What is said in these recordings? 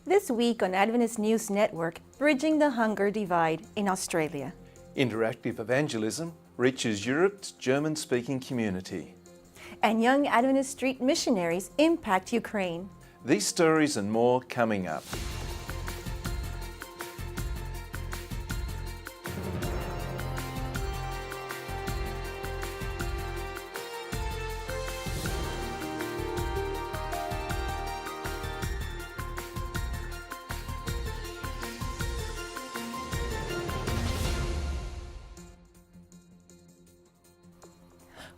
This week on Adventist News Network, Bridging the Hunger Divide in Australia. Interactive evangelism reaches Europe's German-speaking community. And young Adventist street missionaries impact Ukraine. These stories and more coming up.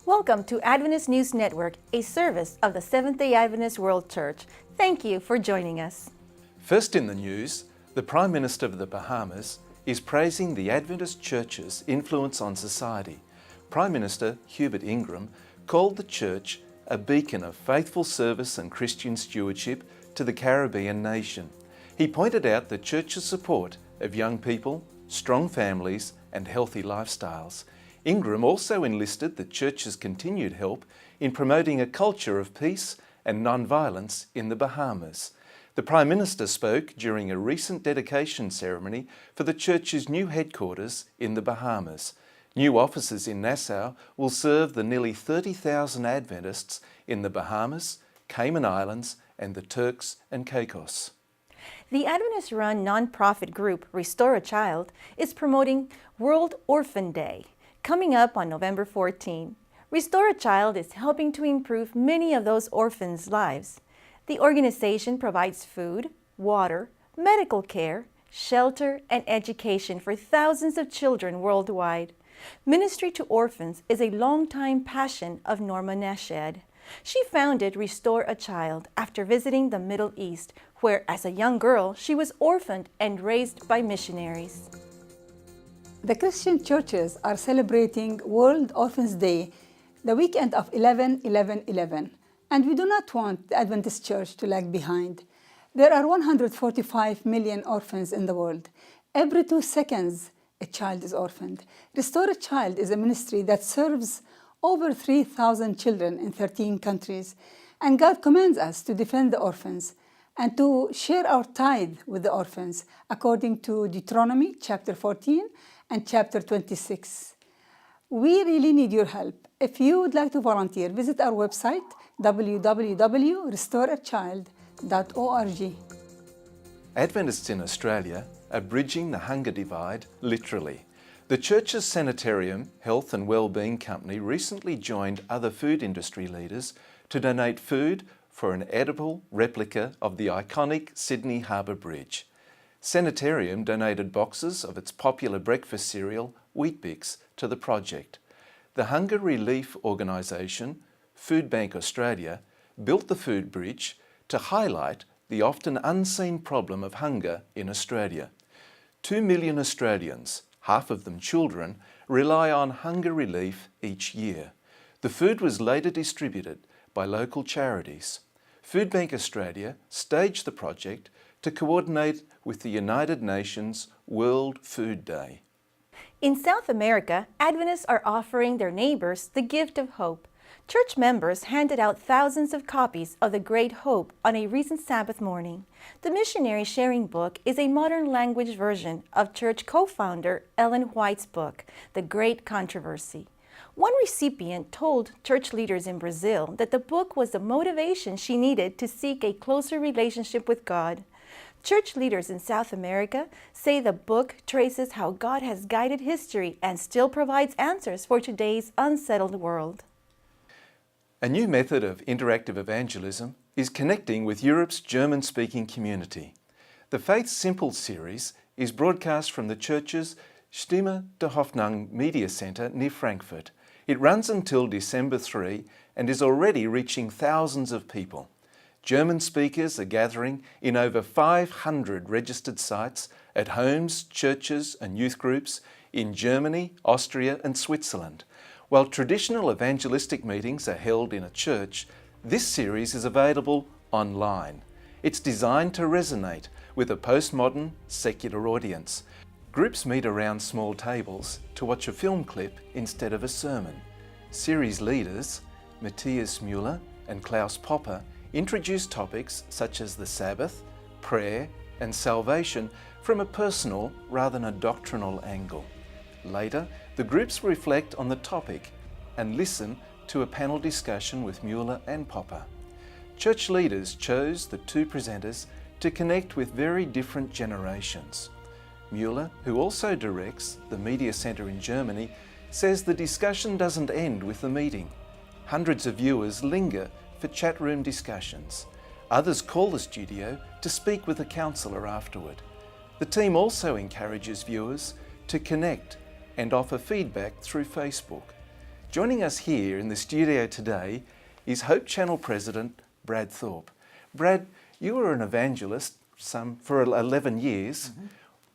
Welcome to Adventist News Network, a service of the Seventh-day Adventist World Church. Thank you for joining us. First in the news, the Prime Minister of the Bahamas is praising the Adventist Church's influence on society. Prime Minister Hubert Ingram called the church a beacon of faithful service and Christian stewardship to the Caribbean nation. He pointed out the church's support of young people, strong families and healthy lifestyles. Ingram also enlisted the church's continued help in promoting a culture of peace and non-violence in the Bahamas. The Prime Minister spoke during a recent dedication ceremony for the church's new headquarters in the Bahamas. New offices in Nassau will serve the nearly 30,000 Adventists in the Bahamas, Cayman Islands and the Turks and Caicos. The Adventist-run non-profit group Restore a Child is promoting World Orphan Day, coming up on November 14. Restore a Child is helping to improve many of those orphans' lives. The organization provides food, water, medical care, shelter, and education for thousands of children worldwide. Ministry to orphans is a longtime passion of Norma Nashed. She founded Restore a Child after visiting the Middle East, where as a young girl she was orphaned and raised by missionaries. The Christian churches are celebrating World Orphans Day the weekend of 11-11-11, and we do not want the Adventist Church to lag behind. There are 145 million orphans in the world. Every 2 seconds, a child is orphaned. Restore a Child is a ministry that serves over 3,000 children in 13 countries, and God commands us to defend the orphans and to share our tithe with the orphans, according to Deuteronomy chapter 14 and chapter 26. We really need your help. If you would like to volunteer, visit our website www.restoreachild.org. Adventists in Australia are bridging the hunger divide literally. The church's Sanitarium Health and Wellbeing Company recently joined other food industry leaders to donate food for an edible replica of the iconic Sydney Harbour Bridge. Sanitarium donated boxes of its popular breakfast cereal, Wheat Bix, to the project. The hunger relief organisation, Food Bank Australia, built the food bridge to highlight the often unseen problem of hunger in Australia. 2 million Australians, half of them children, rely on hunger relief each year. The food was later distributed by local charities. Food Bank Australia staged the project to coordinate with the United Nations World Food Day. In South America, Adventists are offering their neighbors the gift of hope. Church members handed out thousands of copies of The Great Hope on a recent Sabbath morning. The Missionary Sharing Book is a modern language version of church co-founder Ellen White's book, The Great Controversy. One recipient told church leaders in Brazil that the book was the motivation she needed to seek a closer relationship with God. Church leaders in South America say the book traces how God has guided history and still provides answers for today's unsettled world. A new method of interactive evangelism is connecting with Europe's German-speaking community. The Faith Simple series is broadcast from the church's Stimme der Hoffnung Media Centre near Frankfurt. It runs until December 3 and is already reaching thousands of people. German speakers are gathering in over 500 registered sites at homes, churches and youth groups in Germany, Austria and Switzerland. While traditional evangelistic meetings are held in a church, this series is available online. It's designed to resonate with a postmodern, secular audience. Groups meet around small tables to watch a film clip instead of a sermon. Series leaders, Matthias Müller and Klaus Popper, introduce topics such as the Sabbath, prayer, and salvation from a personal rather than a doctrinal angle. Later, the groups reflect on the topic and listen to a panel discussion with Mueller and Popper. Church leaders chose the two presenters to connect with very different generations. Mueller, who also directs the Media Centre in Germany, says the discussion doesn't end with the meeting. Hundreds of viewers linger for chat room discussions. Others call the studio to speak with a counsellor afterward. The team also encourages viewers to connect and offer feedback through Facebook. Joining us here in the studio today is Hope Channel President Brad Thorpe. Brad, you were an evangelist for 11 years. Mm-hmm.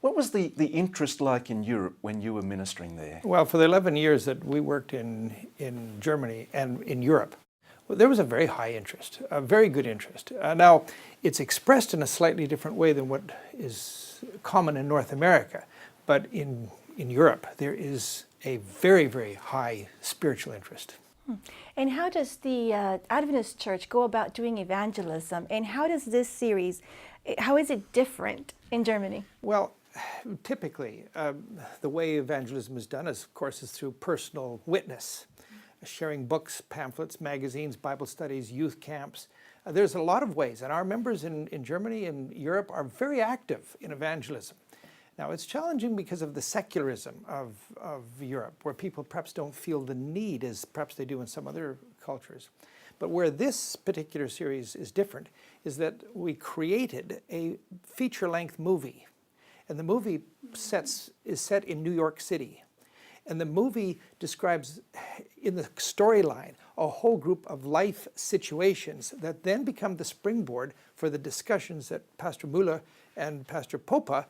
What was the interest like in Europe when you were ministering there? Well, for the 11 years that we worked in Germany and in Europe, well, there was a very high interest, a very good interest. Now, it's expressed in a slightly different way than what is common in North America, but in Europe there is a very, very high spiritual interest. And how does the Adventist Church go about doing evangelism? And how does this series, how is it different in Germany? Well, typically, the way evangelism is done is, of course, is through personal witness, sharing books, pamphlets, magazines, Bible studies, youth camps. There's a lot of ways, and our members in Germany and Europe are very active in evangelism. Now, it's challenging because of the secularism of Europe, where people perhaps don't feel the need as perhaps they do in some other cultures. But where this particular series is different is that we created a feature-length movie. And the movie is set in New York City. And the movie describes, in the storyline, a whole group of life situations that then become the springboard for the discussions that Pastor Mueller and Pastor Popper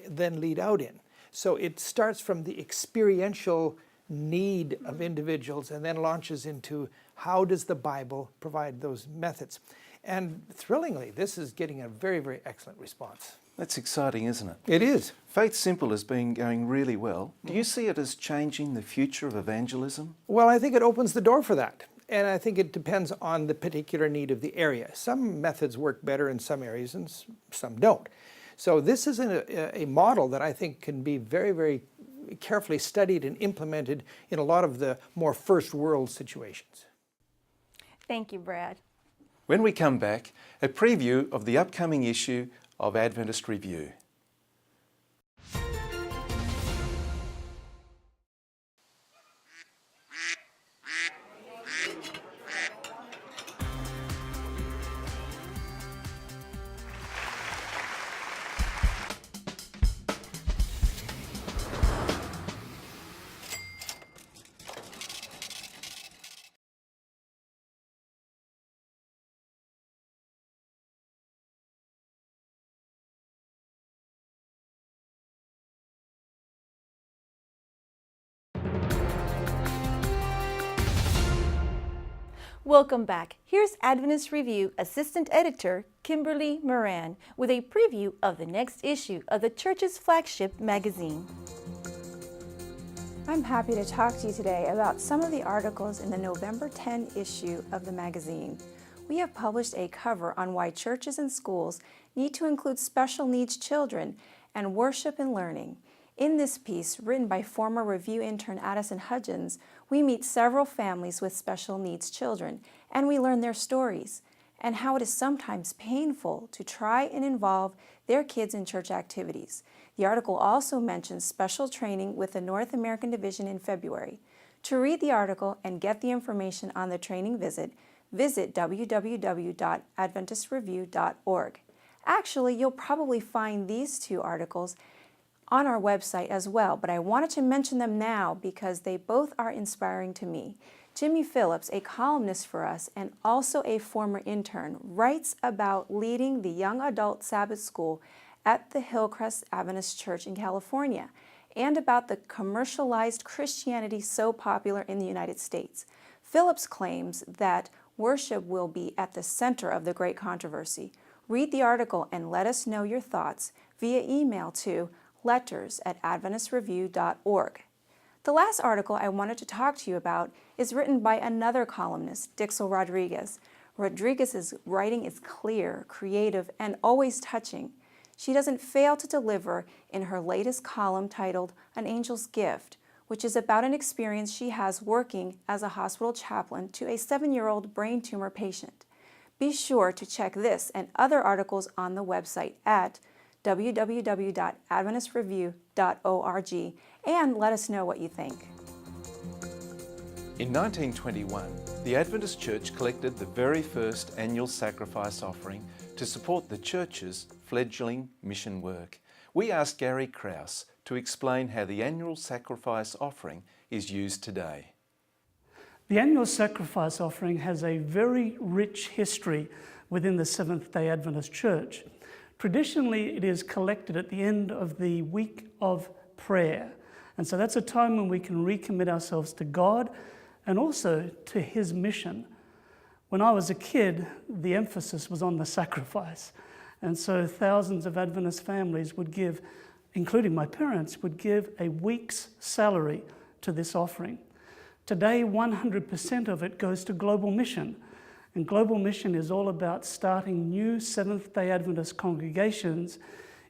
then lead out in. So it starts from the experiential need of individuals and then launches into how does the Bible provide those methods. And thrillingly, this is getting a very, very excellent response. That's exciting, isn't it? It is. Faith Simple has been going really well. Do you see it as changing the future of evangelism? Well, I think it opens the door for that. And I think it depends on the particular need of the area. Some methods work better in some areas and some don't. So this is a model that I think can be very, very carefully studied and implemented in a lot of the more first world situations. Thank you, Brad. When we come back, a preview of the upcoming issue of Adventist Review. Welcome back. Here's Adventist Review Assistant Editor Kimberly Moran with a preview of the next issue of the church's flagship magazine. I'm happy to talk to you today about some of the articles in the November 10 issue of the magazine. We have published a cover on why churches and schools need to include special needs children and worship and learning. In this piece, written by former review intern Addison Hudgens, we meet several families with special needs children, and we learn their stories and how it is sometimes painful to try and involve their kids in church activities. The article also mentions special training with the North American Division in February. To read the article and get the information on the training visit www.adventistreview.org. Actually, you'll probably find these two articles on our website as well, but I wanted to mention them now because they both are inspiring to me. Jimmy Phillips, a columnist for us and also a former intern, writes about leading the young adult Sabbath school at the Hillcrest Adventist Church in California and about the commercialized Christianity so popular in the United States. Phillips claims that worship will be at the center of the great controversy. Read the article and let us know your thoughts via email to letters@adventistreview.org. The last article I wanted to talk to you about is written by another columnist, Dixel Rodriguez. Rodriguez's writing is clear, creative, and always touching. She doesn't fail to deliver in her latest column titled An Angel's Gift, which is about an experience she has working as a hospital chaplain to a 7-year-old brain tumor patient. Be sure to check this and other articles on the website at www.adventistreview.org and let us know what you think. In 1921, the Adventist Church collected the very first annual sacrifice offering to support the church's fledgling mission work. We asked Gary Krause to explain how the annual sacrifice offering is used today. The annual sacrifice offering has a very rich history within the Seventh-day Adventist Church. Traditionally, it is collected at the end of the week of prayer. And so that's a time when we can recommit ourselves to God and also to His mission. When I was a kid, the emphasis was on the sacrifice. And so thousands of Adventist families would give, including my parents, would give a week's salary to this offering. Today, 100% of it goes to global mission. And global mission is all about starting new Seventh-day Adventist congregations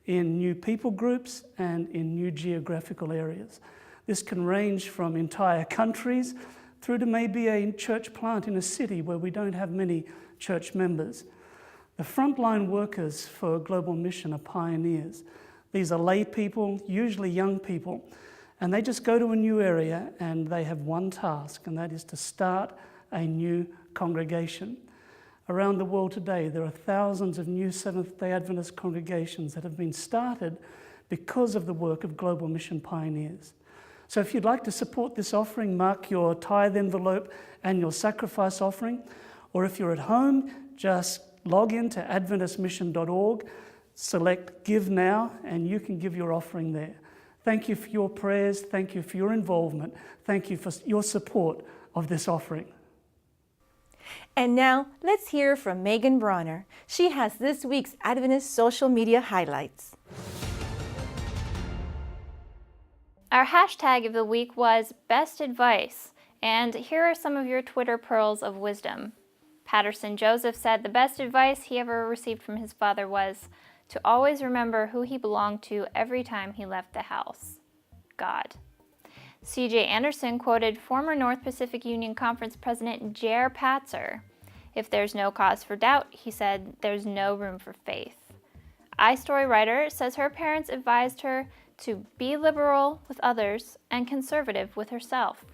in new people groups and in new geographical areas. This can range from entire countries through to maybe a church plant in a city where we don't have many church members. The frontline workers for global mission are pioneers. These are lay people, usually young people, and they just go to a new area and they have one task, and that is to start a new congregation. Around the world today, there are thousands of new Seventh-day Adventist congregations that have been started because of the work of global mission pioneers. So if you'd like to support this offering, mark your tithe envelope annual sacrifice offering, or if you're at home, just log in to adventistmission.org, select Give Now, and you can give your offering there. Thank you for your prayers. Thank you for your involvement. Thank you for your support of this offering. And now, let's hear from Megan Bronner. She has this week's Adventist social media highlights. Our hashtag of the week was Best Advice, and here are some of your Twitter pearls of wisdom. Patterson Joseph said the best advice he ever received from his father was to always remember who he belonged to every time he left the house: God. C.J. Anderson quoted former North Pacific Union Conference President J.R. Patzer. If there's no cause for doubt, he said, there's no room for faith. iStory writer says her parents advised her to be liberal with others and conservative with herself.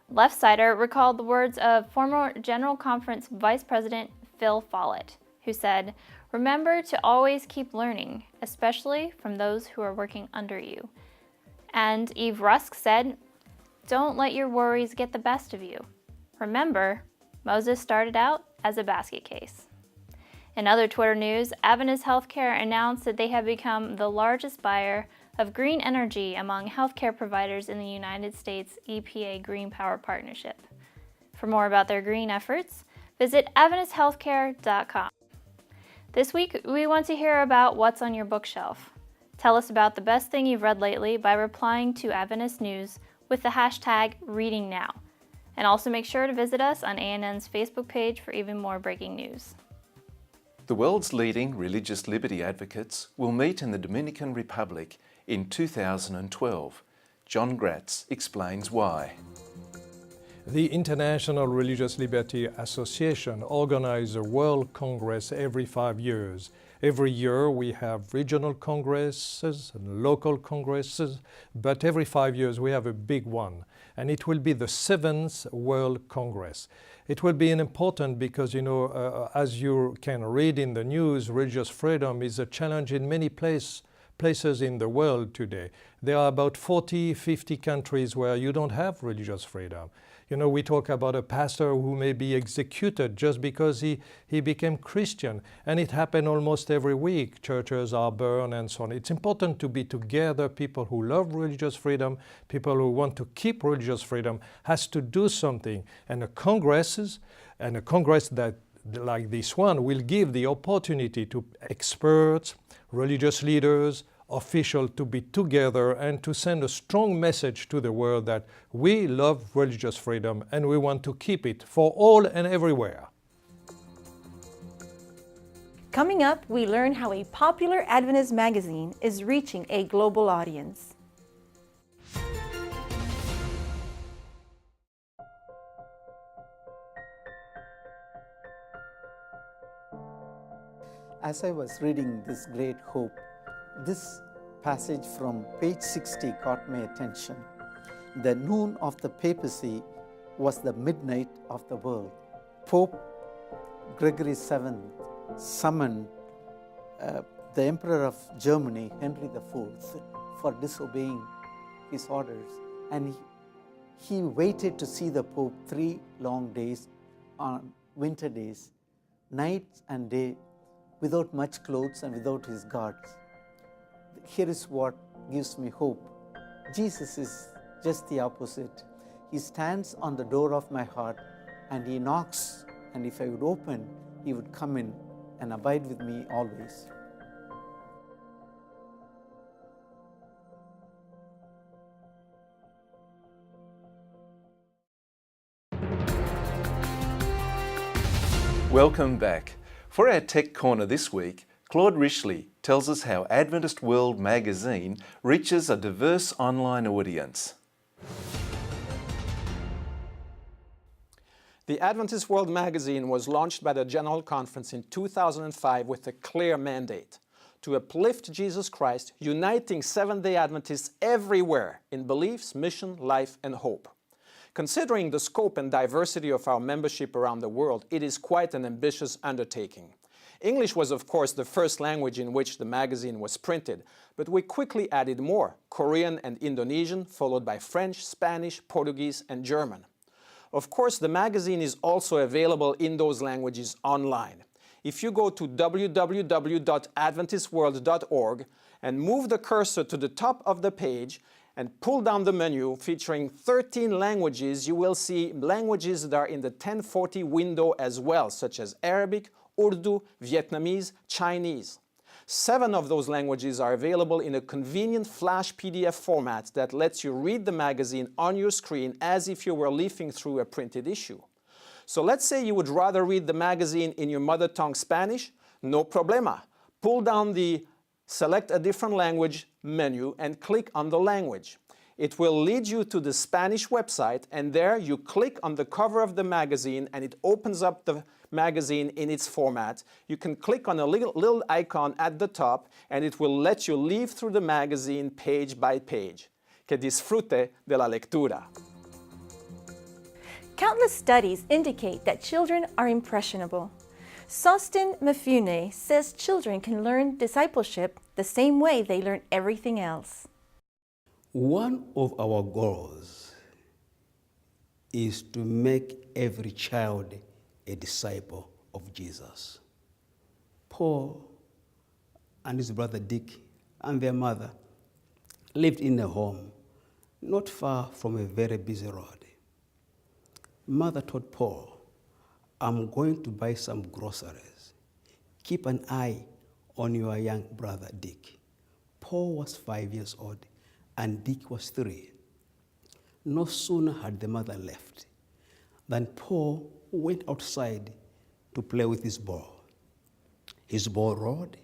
Left-Sider recalled the words of former General Conference Vice President Phil Follett, who said, remember to always keep learning, especially from those who are working under you. And Eve Rusk said, don't let your worries get the best of you. Remember, Moses started out as a basket case. In other Twitter news, Adventist Healthcare announced that they have become the largest buyer of green energy among healthcare providers in the United States EPA Green Power Partnership. For more about their green efforts, visit AdventistHealthcare.com. This week, we want to hear about what's on your bookshelf. Tell us about the best thing you've read lately by replying to Adventist News with the hashtag ReadingNow. And also make sure to visit us on ANN's Facebook page for even more breaking news. The world's leading religious liberty advocates will meet in the Dominican Republic in 2012. John Gratz explains why. The International Religious Liberty Association organizes a World Congress every 5 years. Every year we have regional congresses and local congresses, but every 5 years we have a big one. And it will be the 7th World Congress. It will be important because, as you can read in the news, religious freedom is a challenge in many places in the world today. There are about 40-50 countries where you don't have religious freedom. We talk about a pastor who may be executed just because he became Christian, and it happens almost every week. Churches are burned and so on. It's important to be together. People who love religious freedom, people who want to keep religious freedom, has to do something. And a congress that like this one will give the opportunity to experts, religious leaders, officials to be together and to send a strong message to the world that we love religious freedom and we want to keep it for all and everywhere. Coming up, we learn how a popular Adventist magazine is reaching a global audience. As I was reading this great hope, this passage from page 60 caught my attention. The noon of the papacy was the midnight of the world. Pope Gregory VII summoned the Emperor of Germany, Henry IV, for disobeying his orders. And he waited to see the Pope 3 long days on winter days, night and day, without much clothes and without his guards. Here is what gives me hope. Jesus is just the opposite. He stands on the door of my heart and he knocks, and if I would open, he would come in and abide with me always. Welcome back. For our Tech Corner this week, Claude Rishley tells us how Adventist World magazine reaches a diverse online audience. The Adventist World magazine was launched by the General Conference in 2005 with a clear mandate: to uplift Jesus Christ, uniting Seventh-day Adventists everywhere in beliefs, mission, life, and hope. Considering the scope and diversity of our membership around the world, it is quite an ambitious undertaking. English was, of course, the first language in which the magazine was printed, but we quickly added more: Korean and Indonesian, followed by French, Spanish, Portuguese, and German. Of course, the magazine is also available in those languages online. If you go to www.adventistworld.org and move the cursor to the top of the page and pull down the menu featuring 13 languages, you will see languages that are in the 1040 window as well, such as Arabic, Urdu, Vietnamese, Chinese. 7 of those languages are available in a convenient Flash PDF format that lets you read the magazine on your screen as if you were leafing through a printed issue. So let's say you would rather read the magazine in your mother tongue Spanish. No problema. Pull down the Select a Different Language menu and click on the language. It will lead you to the Spanish website, and there you click on the cover of the magazine and it opens up the magazine in its format. You can click on a little icon at the top and it will let you leaf through the magazine page by page. Que disfrute de la lectura. Countless studies indicate that children are impressionable. Sostin Mafune says children can learn discipleship the same way they learn everything else. One of our goals is to make every child a disciple of Jesus. Paul and his brother Dick and their mother lived in a home not far from a very busy road. Mother told Paul, "I'm going to buy some groceries. Keep an eye on your young brother Dick." Paul was 5 years old and Dick was 3. No sooner had the mother left than Paul went outside to play with his ball. His ball rolled,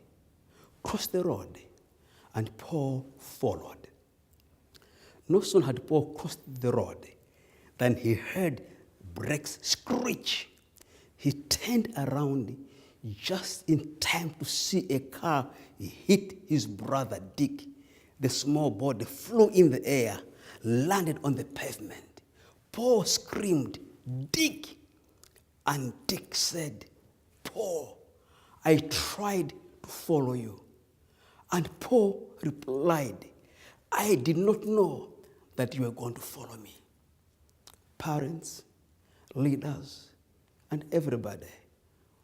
crossed the road, and Paul followed. No sooner had Paul crossed the road than he heard brakes screech. He turned around just in time to see a car hit his brother Dick. The small body flew in the air, landed on the pavement. Paul screamed, "Dick!" And Dick said, "Paul, I tried to follow you." And Paul replied, "I did not know that you were going to follow me." Parents, leaders, and everybody,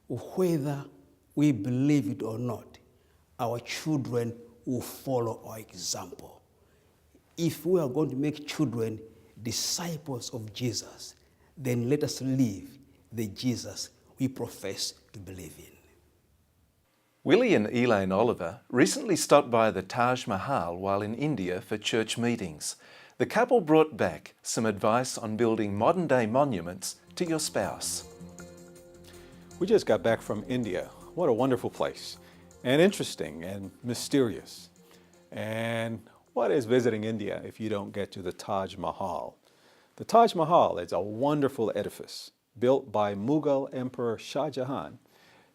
whether we believe it or not, our children will follow our example. If we are going to make children disciples of Jesus, then let us live the Jesus we profess to believe in. Willie and Elaine Oliver recently stopped by the Taj Mahal while in India for church meetings. The couple brought back some advice on building modern-day monuments to your spouse. We just got back from India. what a wonderful place, and interesting and mysterious. And what is visiting India if you don't get to the Taj Mahal? The Taj Mahal is a wonderful edifice built by Mughal Emperor Shah Jahan.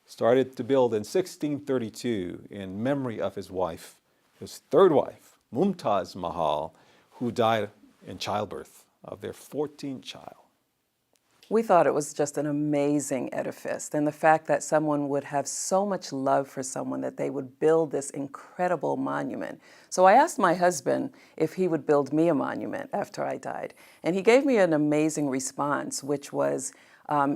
Started to build in 1632 in memory of his wife, his third wife, Mumtaz Mahal, who died in childbirth of their 14th child. We thought it was just an amazing edifice, and the fact that someone would have so much love for someone that they would build this incredible monument. So I asked my husband if he would build me a monument after I died, and he gave me an amazing response, which was,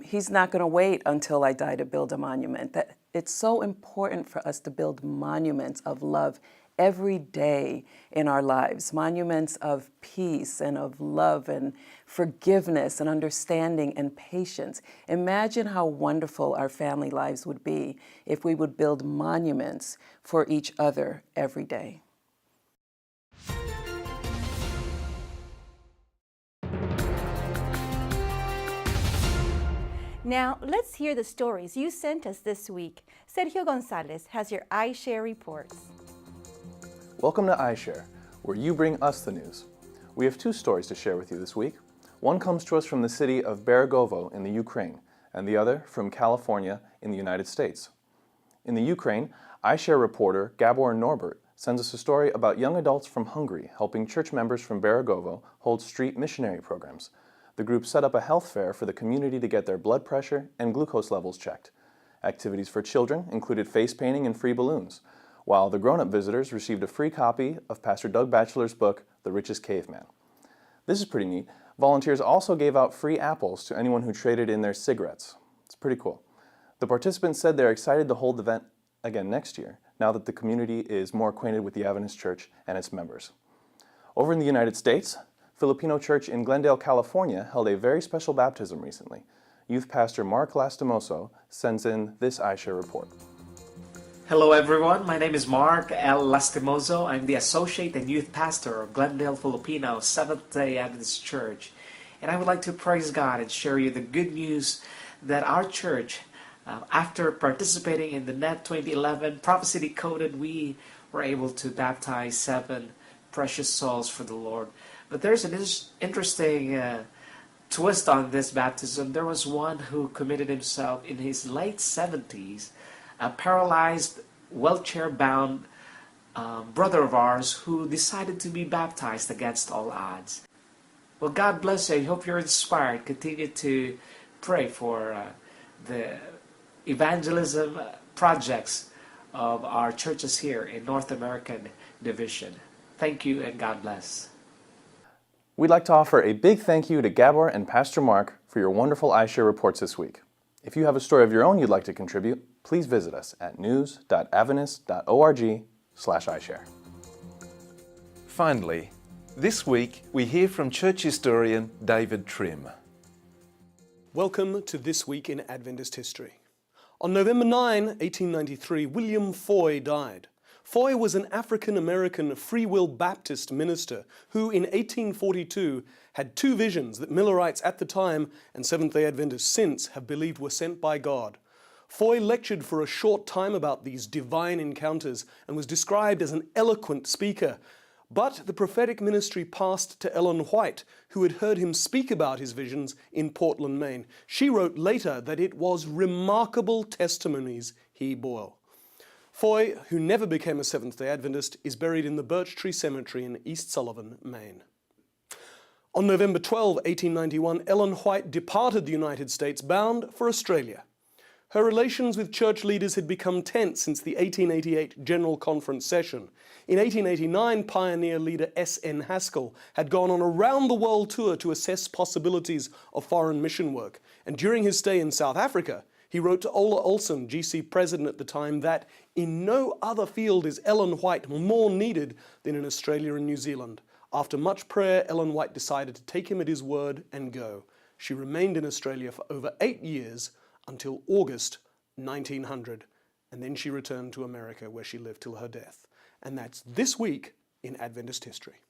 he's not going to wait until I die to build a monument. That it's so important for us to build monuments of love every day in our lives, monuments of peace and of love and forgiveness and understanding and patience. Imagine how wonderful our family lives would be if we would build monuments for each other every day. Now, let's hear the stories you sent us this week. Sergio Gonzalez has your iShare reports. Welcome to iShare, where you bring us the news. We have two stories to share with you this week. One comes to us from the city of Beregovo in the Ukraine, and the other from California in the United States. In the Ukraine, iShare reporter Gabor Norbert sends us a story about young adults from Hungary helping church members from Beregovo hold street missionary programs. The group set up a health fair for the community to get their blood pressure and glucose levels checked. Activities for children included face painting and free balloons, while the grown-up visitors received a free copy of Pastor Doug Batchelor's book, The Richest Caveman. This is pretty neat. Volunteers also gave out free apples to anyone who traded in their cigarettes. It's pretty cool. The participants said they're excited to hold the event again next year, now that the community is more acquainted with the Adventist Church and its members. Over in the United States, Filipino Church in Glendale, California held a very special baptism recently. Youth Pastor Mark Lastimoso sends in this iShare report. Hello everyone, my name is Mark L. Lastimoso. I'm the Associate and Youth Pastor of Glendale Filipino Seventh-day Adventist Church. And I would like to praise God and share you the good news that our church, after participating in the NET 2011 Prophecy Decoded, we were able to baptize 7 precious souls for the Lord. But there's an interesting twist on this baptism. There was one who committed himself in his late 70s, a paralyzed, wheelchair-bound brother of ours who decided to be baptized against all odds. Well, God bless you. I hope you're inspired. Continue to pray for the evangelism projects of our churches here in North American Division. Thank you and God bless. We'd like to offer a big thank you to Gabor and Pastor Mark for your wonderful iShare reports this week. If you have a story of your own you'd like to contribute, please visit us at news.adventist.org/iShare. Finally, this week we hear from church historian David Trim. Welcome to This Week in Adventist History. On November 9, 1893, William Foy died. Foy was an African-American Free Will Baptist minister who in 1842 had 2 visions that Millerites at the time and Seventh-day Adventists since have believed were sent by God. Foy lectured for a short time about these divine encounters and was described as an eloquent speaker. But the prophetic ministry passed to Ellen White, who had heard him speak about his visions in Portland, Maine. She wrote later that it was remarkable testimonies he bore. Foy, who never became a Seventh-day Adventist, is buried in the Birch Tree Cemetery in East Sullivan, Maine. On November 12, 1891, Ellen White departed the United States bound for Australia. Her relations with church leaders had become tense since the 1888 General Conference session. In 1889, pioneer leader S.N. Haskell had gone on a round-the-world tour to assess possibilities of foreign mission work. And during his stay in South Africa, he wrote to Ola Olson, GC president at the time, that in no other field is Ellen White more needed than in Australia and New Zealand. After much prayer, Ellen White decided to take him at his word and go. She remained in Australia for over 8 years until August 1900, and then she returned to America where she lived till her death. And that's This Week in Adventist History.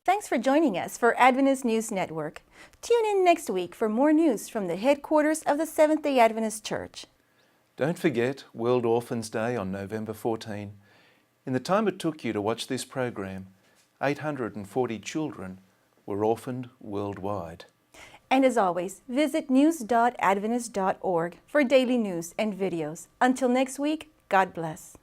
Thanks for joining us for Adventist News Network. Tune in next week for more news from the headquarters of the Seventh-day Adventist Church. Don't forget World Orphans Day on November 14. In the time it took you to watch this program, 840 children were orphaned worldwide. And as always, visit news.adventist.org for daily news and videos. Until next week, God bless.